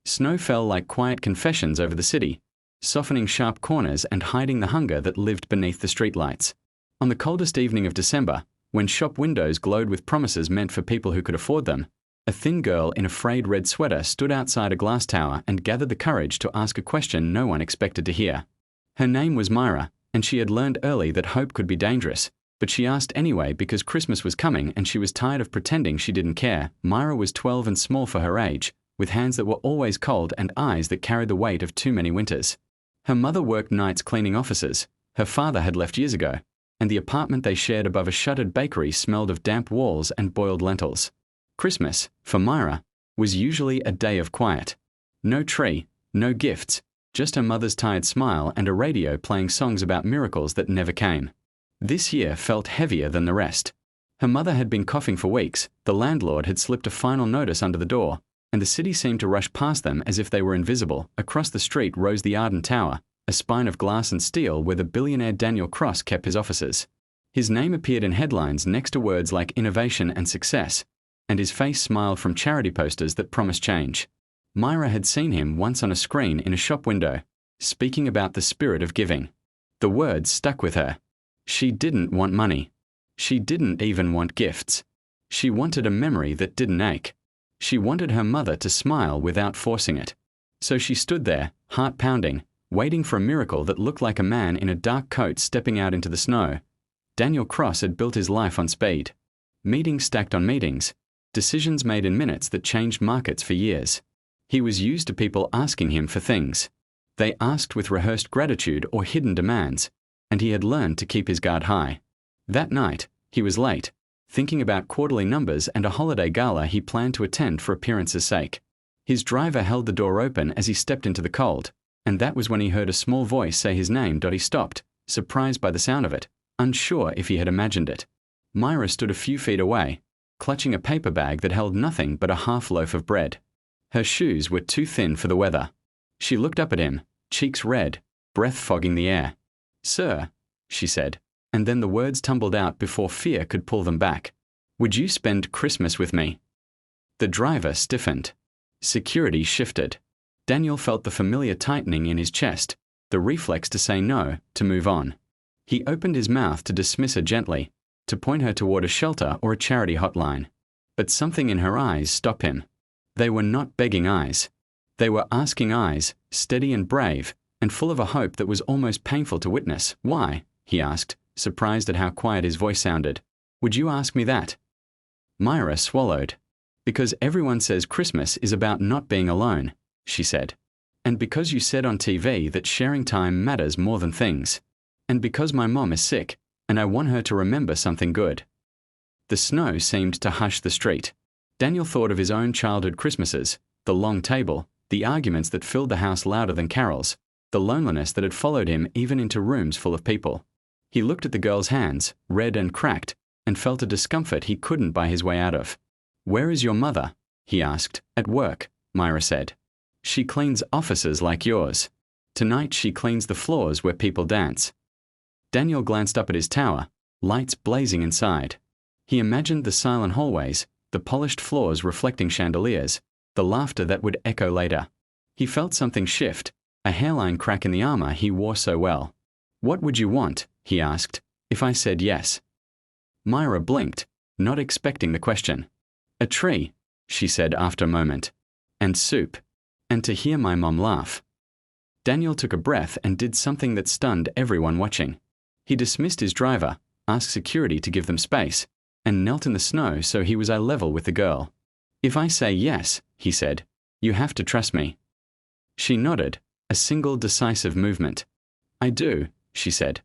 Snow fell like quiet confessions over the city, softening sharp corners and hiding the hunger that lived beneath the streetlights. On the coldest evening of December, when shop windows glowed with promises meant for people who could afford them, a thin girl in a frayed red sweater stood outside a glass tower and gathered the courage to ask a question no one expected to hear. Her name was Myra, and she had learned early that hope could be dangerous, but she asked anyway because Christmas was coming and she was tired of pretending she didn't care. Myra was 12 and small for her age, with hands that were always cold and eyes that carried the weight of too many winters. Her mother worked nights cleaning offices, her father had left years ago, and the apartment they shared above a shuttered bakery smelled of damp walls and boiled lentils. Christmas, for Myra, was usually a day of quiet. No tree, no gifts, just her mother's tired smile and a radio playing songs about miracles that never came. This year felt heavier than the rest. Her mother had been coughing for weeks, the landlord had slipped a final notice under the door, and the city seemed to rush past them as if they were invisible. Across the street rose the Arden Tower, a spine of glass and steel where the billionaire Daniel Cross kept his offices. His name appeared in headlines next to words like innovation and success, and his face smiled from charity posters that promised change. Myra had seen him once on a screen in a shop window, speaking about the spirit of giving. The words stuck with her. She didn't want money. She didn't even want gifts. She wanted a memory that didn't ache. She wanted her mother to smile without forcing it. So she stood there, heart pounding, waiting for a miracle that looked like a man in a dark coat stepping out into the snow. Daniel Cross had built his life on speed. Meetings stacked on meetings, decisions made in minutes that changed markets for years. He was used to people asking him for things. They asked with rehearsed gratitude or hidden demands, and he had learned to keep his guard high. That night, he was late, thinking about quarterly numbers and a holiday gala he planned to attend for appearance's sake. His driver held the door open as he stepped into the cold, and that was when he heard a small voice say his name. He stopped, surprised by the sound of it, unsure if he had imagined it. Myra stood a few feet away, clutching a paper bag that held nothing but a half loaf of bread. Her shoes were too thin for the weather. She looked up at him, cheeks red, breath fogging the air. "Sir," she said, and then the words tumbled out before fear could pull them back. "Would you spend Christmas with me?" The driver stiffened. Security shifted. Daniel felt the familiar tightening in his chest, the reflex to say no, to move on. He opened his mouth to dismiss her gently, to point her toward a shelter or a charity hotline. But something in her eyes stopped him. They were not begging eyes. They were asking eyes, steady and brave, and full of a hope that was almost painful to witness. "Why?" he asked, surprised at how quiet his voice sounded. "Would you ask me that?" Myra swallowed. "Because everyone says Christmas is about not being alone," she said. "And because you said on TV that sharing time matters more than things. And because my mom is sick, and I want her to remember something good." The snow seemed to hush the street. Daniel thought of his own childhood Christmases, the long table, the arguments that filled the house louder than carols, the loneliness that had followed him even into rooms full of people. He looked at the girl's hands, red and cracked, and felt a discomfort he couldn't buy his way out of. "Where is your mother?" he asked. "At work," Myra said. "She cleans offices like yours. Tonight she cleans the floors where people dance." Daniel glanced up at his tower, lights blazing inside. He imagined the silent hallways, the polished floors reflecting chandeliers, the laughter that would echo later. He felt something shift, a hairline crack in the armor he wore so well. "What would you want," he asked, "if I said yes?" Myra blinked, not expecting the question. "A tree," she said after a moment. "And soup. And to hear my mom laugh." Daniel took a breath and did something that stunned everyone watching. He dismissed his driver, asked security to give them space, and knelt in the snow so he was eye level with the girl. "If I say yes," he said, "you have to trust me." She nodded, a single decisive movement. "I do," she said.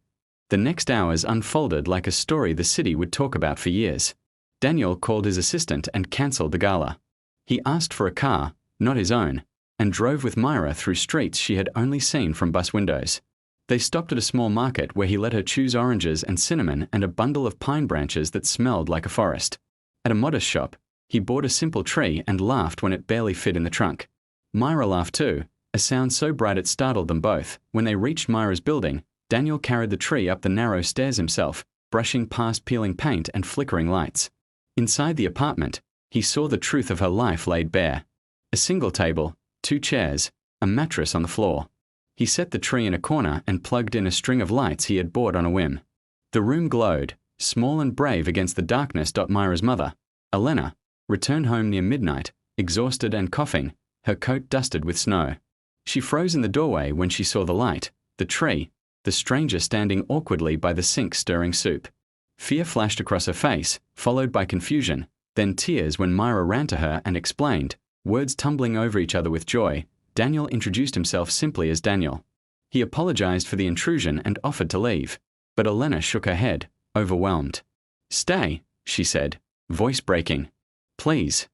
The next hours unfolded like a story the city would talk about for years. Daniel called his assistant and cancelled the gala. He asked for a car, not his own, and drove with Myra through streets she had only seen from bus windows. They stopped at a small market where he let her choose oranges and cinnamon and a bundle of pine branches that smelled like a forest. At a modest shop, he bought a simple tree and laughed when it barely fit in the trunk. Myra laughed too, a sound so bright it startled them both. When they reached Myra's building, Daniel carried the tree up the narrow stairs himself, brushing past peeling paint and flickering lights. Inside the apartment, he saw the truth of her life laid bare. A single table, 2 chairs, a mattress on the floor. He set the tree in a corner and plugged in a string of lights he had bought on a whim. The room glowed, small and brave against the darkness. Myra's mother, Elena, returned home near midnight, exhausted and coughing, her coat dusted with snow. She froze in the doorway when she saw the light, the tree, the stranger standing awkwardly by the sink stirring soup. Fear flashed across her face, followed by confusion, then tears when Myra ran to her and explained, words tumbling over each other with joy. Daniel introduced himself simply as Daniel. He apologized for the intrusion and offered to leave, but Elena shook her head, overwhelmed. "Stay," she said, voice breaking. "Please."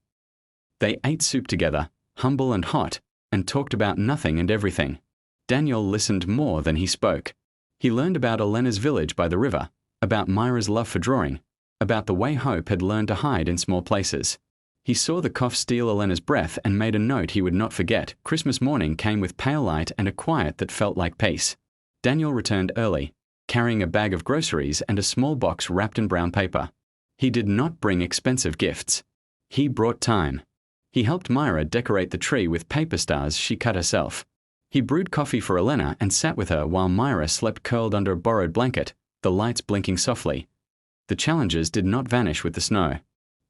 They ate soup together, humble and hot, and talked about nothing and everything. Daniel listened more than he spoke. He learned about Elena's village by the river, about Myra's love for drawing, about the way Hope had learned to hide in small places. He saw the cough steal Elena's breath and made a note he would not forget. Christmas morning came with pale light and a quiet that felt like peace. Daniel returned early, carrying a bag of groceries and a small box wrapped in brown paper. He did not bring expensive gifts. He brought time. He helped Myra decorate the tree with paper stars she cut herself. He brewed coffee for Elena and sat with her while Myra slept curled under a borrowed blanket, the lights blinking softly. The challenges did not vanish with the snow.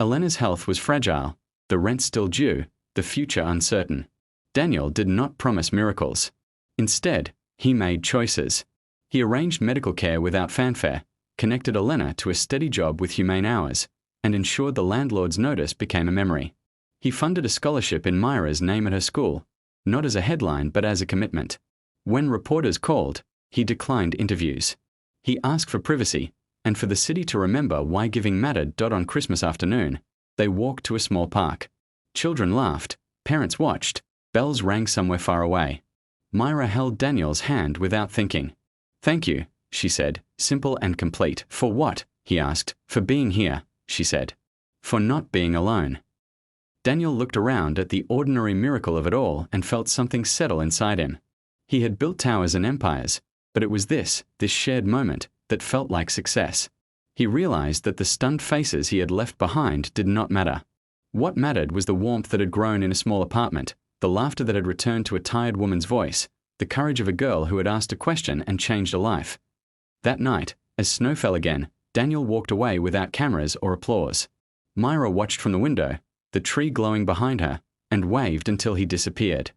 Elena's health was fragile, the rent still due, the future uncertain. Daniel did not promise miracles. Instead, he made choices. He arranged medical care without fanfare, connected Elena to a steady job with humane hours, and ensured the landlord's notice became a memory. He funded a scholarship in Myra's name at her school, not as a headline but as a commitment. When reporters called, he declined interviews. He asked for privacy, and for the city to remember why giving mattered. On Christmas afternoon, they walked to a small park. Children laughed, parents watched, bells rang somewhere far away. Myra held Daniel's hand without thinking. "Thank you," she said, simple and complete. "For what?" he asked. "For being here," she said. "For not being alone." Daniel looked around at the ordinary miracle of it all and felt something settle inside him. He had built towers and empires, but it was this shared moment, that felt like success. He realized that the stunned faces he had left behind did not matter. What mattered was the warmth that had grown in a small apartment, the laughter that had returned to a tired woman's voice, the courage of a girl who had asked a question and changed a life. That night, as snow fell again, Daniel walked away without cameras or applause. Myra watched from the window, the tree glowing behind her, and waved until he disappeared.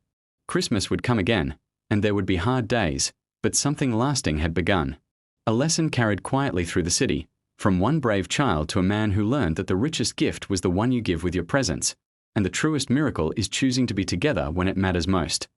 Christmas would come again, and there would be hard days, but something lasting had begun. A lesson carried quietly through the city, from one brave child to a man who learned that the richest gift was the one you give with your presence, and the truest miracle is choosing to be together when it matters most.